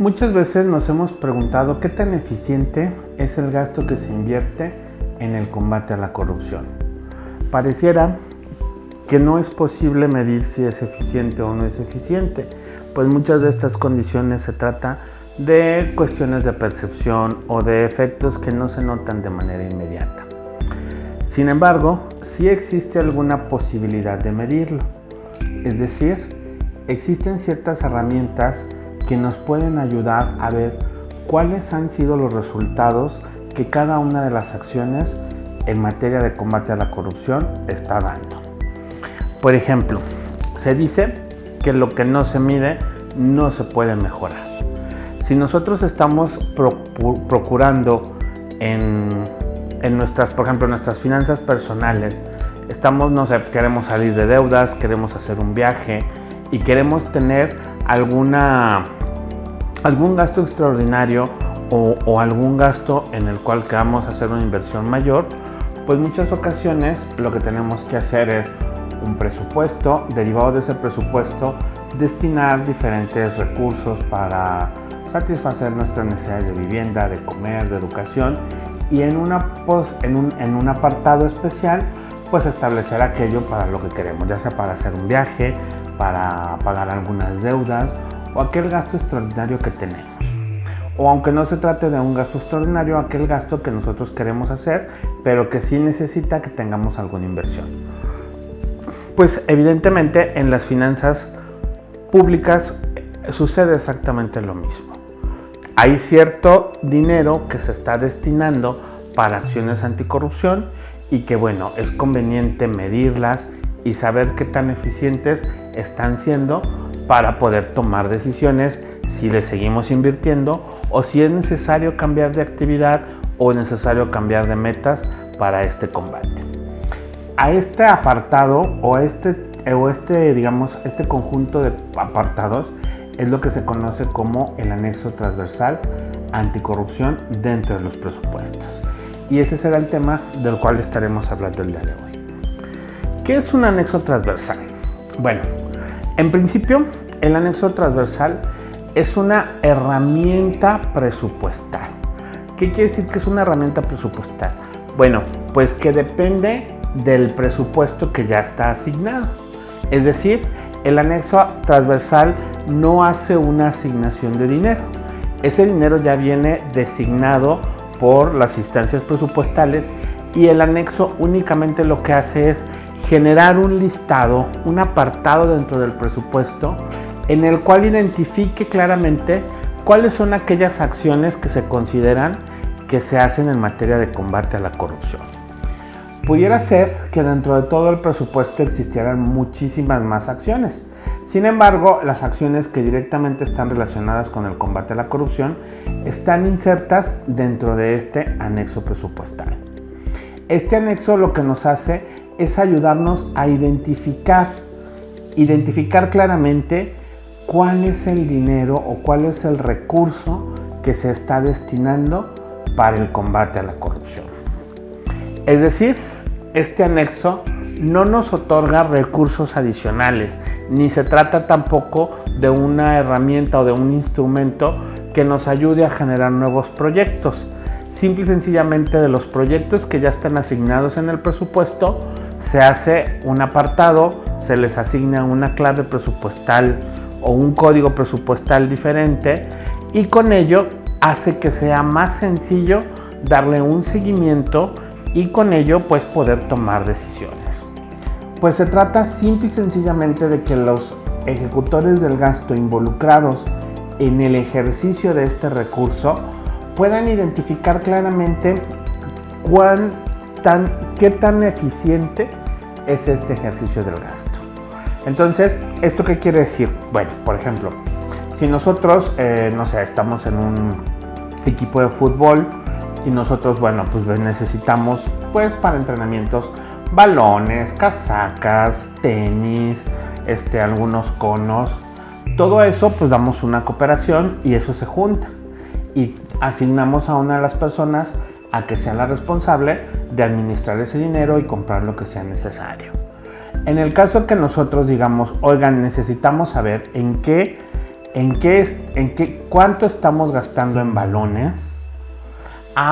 Muchas veces nos hemos preguntado qué tan eficiente es el gasto que se invierte en el combate a la corrupción. Pareciera que no es posible medir si es eficiente o no es eficiente, pues muchas de estas condiciones se trata de cuestiones de percepción o de efectos que no se notan de manera inmediata. Sin embargo, sí existe alguna posibilidad de medirlo, es decir, existen ciertas herramientas que nos pueden ayudar a ver cuáles han sido los resultados que cada una de las acciones en materia de combate a la corrupción está dando. Por ejemplo, se dice que lo que no se mide no se puede mejorar. Si nosotros estamos procurando por ejemplo, en nuestras finanzas personales, queremos salir de deudas, queremos hacer un viaje y queremos tener algún gasto extraordinario o algún gasto en el cual queramos hacer una inversión mayor, pues muchas ocasiones lo que tenemos que hacer es un presupuesto, derivado de ese presupuesto, destinar diferentes recursos para satisfacer nuestras necesidades de vivienda, de comer, de educación, y en un apartado especial pues establecer aquello para lo que queremos, ya sea para hacer un viaje, para pagar algunas deudas o aquel gasto extraordinario que tenemos. O aunque no se trate de un gasto extraordinario, aquel gasto que nosotros queremos hacer, pero que sí necesita que tengamos alguna inversión. Pues evidentemente en las finanzas públicas sucede exactamente lo mismo. Hay cierto dinero que se está destinando para acciones anticorrupción y que bueno, es conveniente medirlas y saber qué tan eficientes están siendo para poder tomar decisiones si le seguimos invirtiendo o si es necesario cambiar de actividad o es necesario cambiar de metas para este combate. A este apartado este conjunto de apartados es lo que se conoce como el anexo transversal anticorrupción dentro de los presupuestos. Y ese será el tema del cual estaremos hablando el día de hoy. ¿Qué es un anexo transversal? Bueno, en principio, el anexo transversal es una herramienta presupuestal. ¿Qué quiere decir que es una herramienta presupuestal? Bueno, pues que depende del presupuesto que ya está asignado. Es decir, el anexo transversal no hace una asignación de dinero. Ese dinero ya viene designado por las instancias presupuestales y el anexo únicamente lo que hace es generar un listado, un apartado dentro del presupuesto en el cual identifique claramente cuáles son aquellas acciones que se consideran que se hacen en materia de combate a la corrupción. Pudiera ser que dentro de todo el presupuesto existieran muchísimas más acciones. Sin embargo, las acciones que directamente están relacionadas con el combate a la corrupción están insertas dentro de este anexo presupuestal. Este anexo lo que nos hace es ayudarnos a identificar claramente cuál es el dinero o cuál es el recurso que se está destinando para el combate a la corrupción. Es decir, este anexo no nos otorga recursos adicionales, ni se trata tampoco de una herramienta o de un instrumento que nos ayude a generar nuevos proyectos. Simple y sencillamente de los proyectos que ya están asignados en el presupuesto, se hace un apartado, se les asigna una clave presupuestal o un código presupuestal diferente y con ello hace que sea más sencillo darle un seguimiento y con ello pues poder tomar decisiones. Pues se trata simple y sencillamente de que los ejecutores del gasto involucrados en el ejercicio de este recurso puedan identificar claramente qué tan eficiente es este ejercicio del gasto. Entonces, ¿esto qué quiere decir? Bueno, por ejemplo, si nosotros, estamos en un equipo de fútbol y nosotros, necesitamos, para entrenamientos, balones, casacas, tenis, algunos conos, todo eso, damos una cooperación y eso se junta y asignamos a una de las personas a que sea la responsable de administrar ese dinero y comprar lo que sea necesario. En el caso que nosotros digamos, oigan, necesitamos saber en qué ¿Cuánto estamos gastando en balones?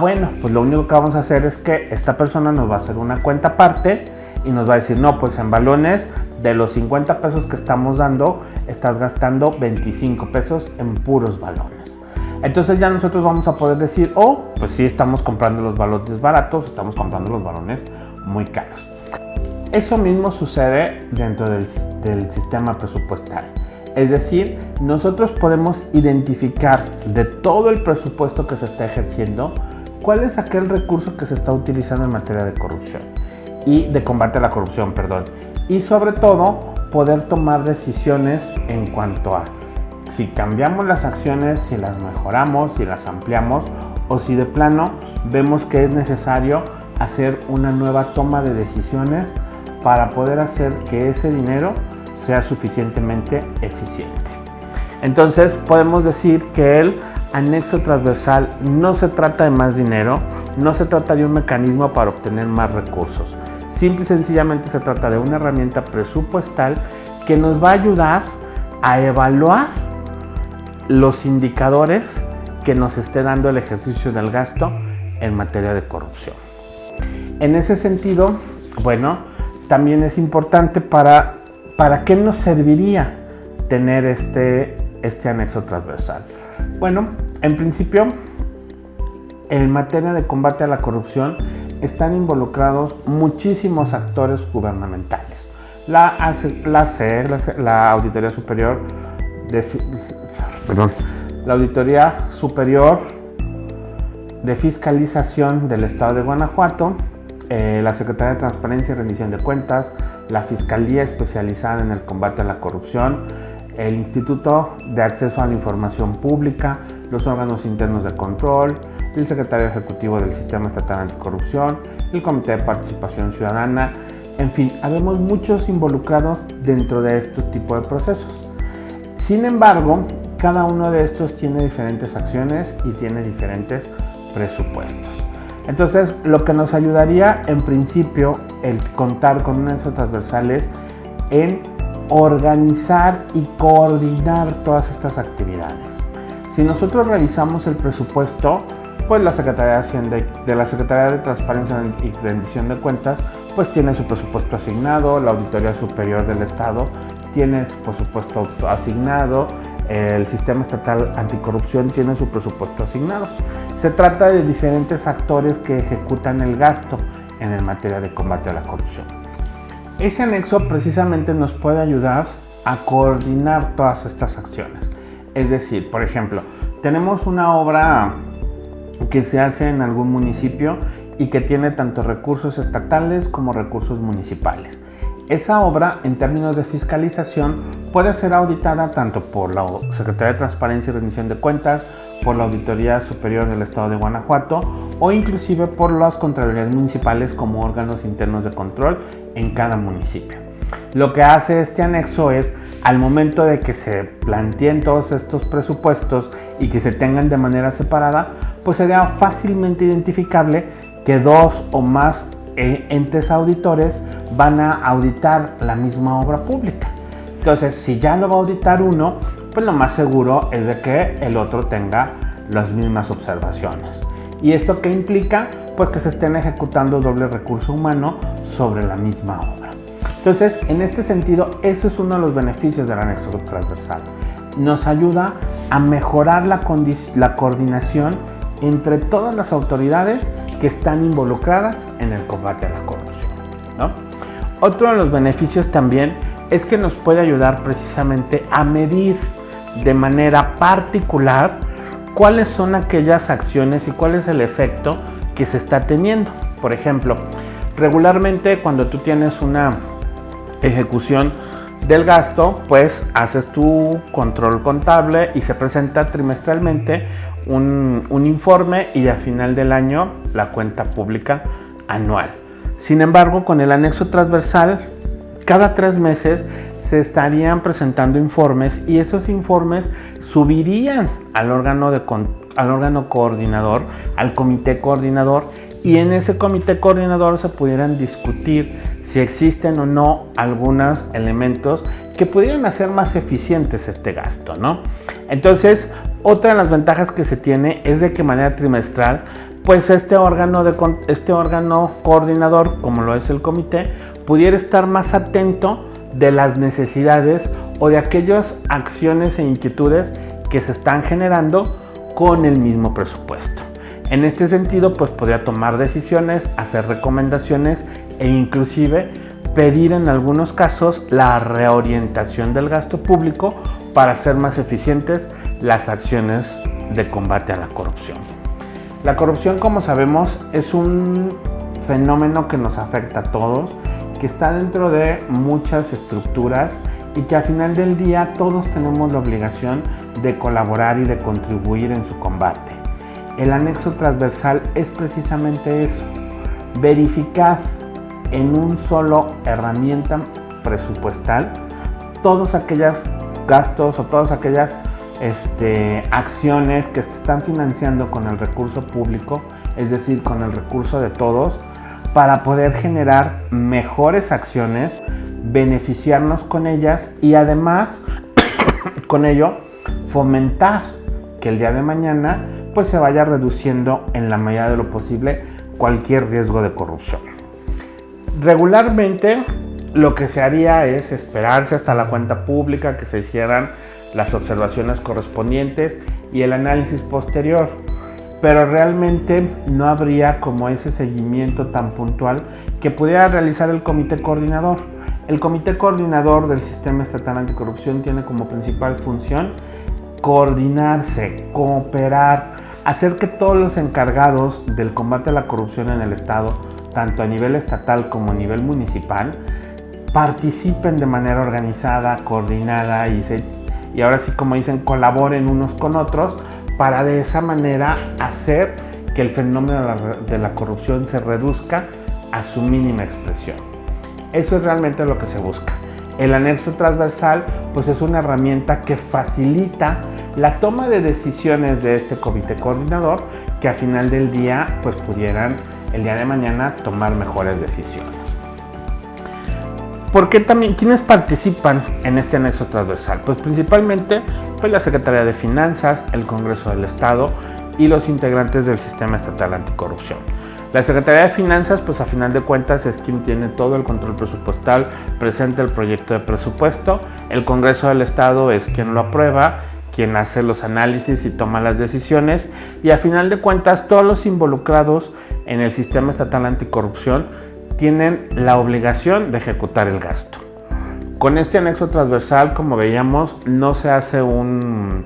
Bueno, pues lo único que vamos a hacer es que esta persona nos va a hacer una cuenta aparte y nos va a decir, no, pues en balones de los 50 pesos que estamos dando, estás gastando 25 pesos en puros balones. Entonces ya nosotros vamos a poder decir, pues sí, estamos comprando los balones baratos, estamos comprando los balones muy caros. Eso mismo sucede dentro del sistema presupuestal. Es decir, nosotros podemos identificar de todo el presupuesto que se está ejerciendo, cuál es aquel recurso que se está utilizando en materia de corrupción y de combate a la corrupción, y sobre todo poder tomar decisiones en cuanto a si cambiamos las acciones, si las mejoramos, si las ampliamos o si de plano vemos que es necesario hacer una nueva toma de decisiones para poder hacer que ese dinero sea suficientemente eficiente. Entonces podemos decir que el anexo transversal no se trata de más dinero, no se trata de un mecanismo para obtener más recursos. Simple y sencillamente se trata de una herramienta presupuestal que nos va a ayudar a evaluar los indicadores que nos esté dando el ejercicio del gasto en materia de corrupción. En ese sentido, también es importante ¿para qué nos serviría tener este anexo transversal? En principio, en materia de combate a la corrupción están involucrados muchísimos actores gubernamentales. La Auditoría Superior de Fiscalización del Estado de Guanajuato, la Secretaría de Transparencia y Rendición de Cuentas, la Fiscalía Especializada en el Combate a la Corrupción, el Instituto de Acceso a la Información Pública, los órganos internos de control, el Secretario Ejecutivo del Sistema Estatal Anticorrupción, el Comité de Participación Ciudadana, en fin, habemos muchos involucrados dentro de este tipo de procesos. Sin embargo, cada uno de estos tiene diferentes acciones y tiene diferentes presupuestos. Entonces, lo que nos ayudaría en principio el contar con un anexo transversal es en organizar y coordinar todas estas actividades. Si nosotros revisamos el presupuesto, pues la Secretaría de Hacienda de la Secretaría de Transparencia y Rendición de Cuentas pues tiene su presupuesto asignado, la Auditoría Superior del Estado tiene su presupuesto asignado, el Sistema Estatal Anticorrupción tiene su presupuesto asignado. Se trata de diferentes actores que ejecutan el gasto en materia de combate a la corrupción. Ese anexo precisamente nos puede ayudar a coordinar todas estas acciones. Es decir, por ejemplo, tenemos una obra que se hace en algún municipio y que tiene tanto recursos estatales como recursos municipales. Esa obra, en términos de fiscalización, puede ser auditada tanto por la Secretaría de Transparencia y Rendición de Cuentas, por la Auditoría Superior del Estado de Guanajuato o inclusive por las Contralorías Municipales como órganos internos de control en cada municipio. Lo que hace este anexo es, al momento de que se planteen todos estos presupuestos y que se tengan de manera separada, pues sería fácilmente identificable que dos o más entes auditores van a auditar la misma obra pública. Entonces, si ya lo va a auditar uno, pues lo más seguro es de que el otro tenga las mismas observaciones. ¿Y esto qué implica? Pues que se estén ejecutando doble recurso humano sobre la misma obra. Entonces, en este sentido, eso es uno de los beneficios del anexo transversal. Nos ayuda a mejorar la coordinación entre todas las autoridades que están involucradas en el combate a la corrupción, ¿no? Otro de los beneficios también es que nos puede ayudar precisamente a medir de manera particular cuáles son aquellas acciones y cuál es el efecto que se está teniendo. Por ejemplo, regularmente cuando tú tienes una ejecución del gasto, pues haces tu control contable y se presenta trimestralmente un informe y al final del año la cuenta pública anual. Sin embargo, con el anexo transversal, cada 3 meses se estarían presentando informes y esos informes subirían al órgano coordinador, al comité coordinador, y en ese comité coordinador se pudieran discutir si existen o no algunos elementos que pudieran hacer más eficientes este gasto, ¿no? Entonces, otra de las ventajas que se tiene es de que de manera trimestral, pues este órgano coordinador, como lo es el comité, pudiera estar más atento de las necesidades o de aquellas acciones e inquietudes que se están generando con el mismo presupuesto. En este sentido, pues podría tomar decisiones, hacer recomendaciones e inclusive pedir en algunos casos la reorientación del gasto público para hacer más eficientes las acciones de combate a la corrupción. La corrupción, como sabemos, es un fenómeno que nos afecta a todos, que está dentro de muchas estructuras y que al final del día todos tenemos la obligación de colaborar y de contribuir en su combate. El anexo transversal es precisamente eso, verificar en un solo herramienta presupuestal todos aquellos gastos o todas aquellas acciones que se están financiando con el recurso público, es decir, con el recurso de todos, para poder generar mejores acciones, beneficiarnos con ellas y además con ello fomentar que el día de mañana pues se vaya reduciendo en la medida de lo posible cualquier riesgo de corrupción. Regularmente lo que se haría es esperarse hasta la cuenta pública, que se hicieran las observaciones correspondientes y el análisis posterior, pero realmente no habría como ese seguimiento tan puntual que pudiera realizar el comité coordinador. El comité coordinador del Sistema Estatal Anticorrupción tiene como principal función coordinarse, cooperar, hacer que todos los encargados del combate a la corrupción en el Estado, tanto a nivel estatal como a nivel municipal, participen de manera organizada, coordinada y ahora sí, como dicen, colaboren unos con otros para de esa manera hacer que el fenómeno de la corrupción se reduzca a su mínima expresión. Eso es realmente lo que se busca. El anexo transversal pues es una herramienta que facilita la toma de decisiones de este comité coordinador, que al final del día pues pudieran el día de mañana tomar mejores decisiones. ¿Por qué también? ¿Quiénes participan en este anexo transversal? Pues principalmente pues la Secretaría de Finanzas, el Congreso del Estado y los integrantes del Sistema Estatal Anticorrupción. La Secretaría de Finanzas, pues a final de cuentas es quien tiene todo el control presupuestal, presenta el proyecto de presupuesto. El Congreso del Estado es quien lo aprueba, quien hace los análisis y toma las decisiones. Y a final de cuentas todos los involucrados en el Sistema Estatal Anticorrupción tienen la obligación de ejecutar el gasto. Con este anexo transversal, como veíamos, no se hace una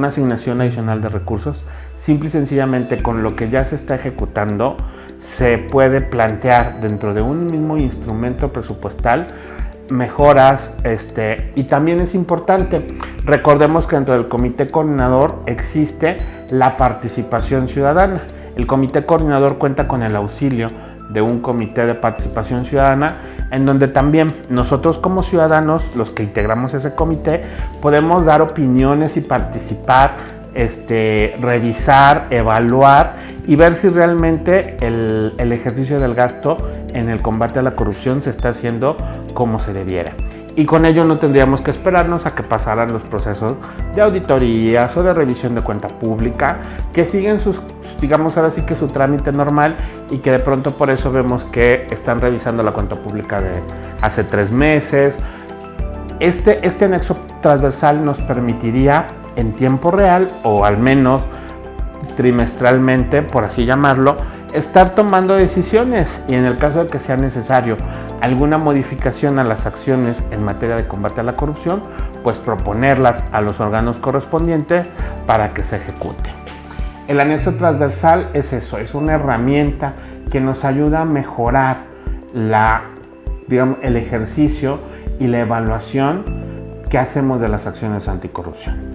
asignación adicional de recursos. Simple y sencillamente con lo que ya se está ejecutando se puede plantear dentro de un mismo instrumento presupuestal mejoras, y también es importante, recordemos que dentro del comité coordinador existe la participación ciudadana. El comité coordinador cuenta con el auxilio de un comité de participación ciudadana, en donde también nosotros como ciudadanos, los que integramos ese comité, podemos dar opiniones y participar, revisar, evaluar y ver si realmente el ejercicio del gasto en el combate a la corrupción se está haciendo como se debiera. Y con ello no tendríamos que esperarnos a que pasaran los procesos de auditorías o de revisión de cuenta pública, que siguen ahora sí que su trámite normal, y que de pronto por eso vemos que están revisando la cuenta pública de hace 3 meses. Este anexo transversal nos permitiría en tiempo real, o al menos trimestralmente, por así llamarlo, estar tomando decisiones y en el caso de que sea necesario alguna modificación a las acciones en materia de combate a la corrupción, pues proponerlas a los órganos correspondientes para que se ejecute. El anexo transversal es eso, es una herramienta que nos ayuda a mejorar el ejercicio y la evaluación que hacemos de las acciones anticorrupción.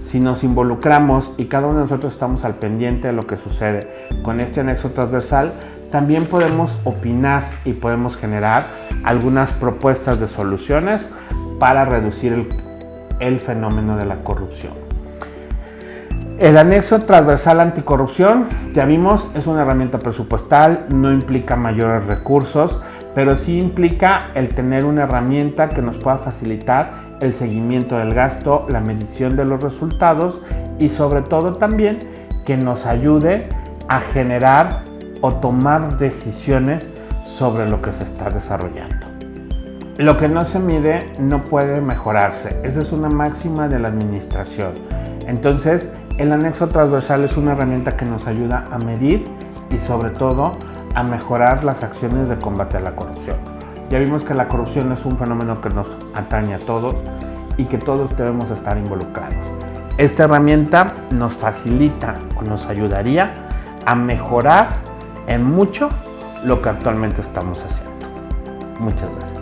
Si nos involucramos y cada uno de nosotros estamos al pendiente de lo que sucede con este anexo transversal, también podemos opinar y podemos generar algunas propuestas de soluciones para reducir el fenómeno de la corrupción. El anexo transversal anticorrupción, ya vimos, es una herramienta presupuestal, no implica mayores recursos, pero sí implica el tener una herramienta que nos pueda facilitar el seguimiento del gasto, la medición de los resultados y sobre todo también que nos ayude a generar o tomar decisiones sobre lo que se está desarrollando. Lo que no se mide no puede mejorarse. Esa es una máxima de la administración. Entonces, el anexo transversal es una herramienta que nos ayuda a medir y sobre todo a mejorar las acciones de combate a la corrupción. Ya vimos que la corrupción es un fenómeno que nos atañe a todos y que todos debemos estar involucrados. Esta herramienta nos facilita o nos ayudaría a mejorar en mucho lo que actualmente estamos haciendo. Muchas gracias.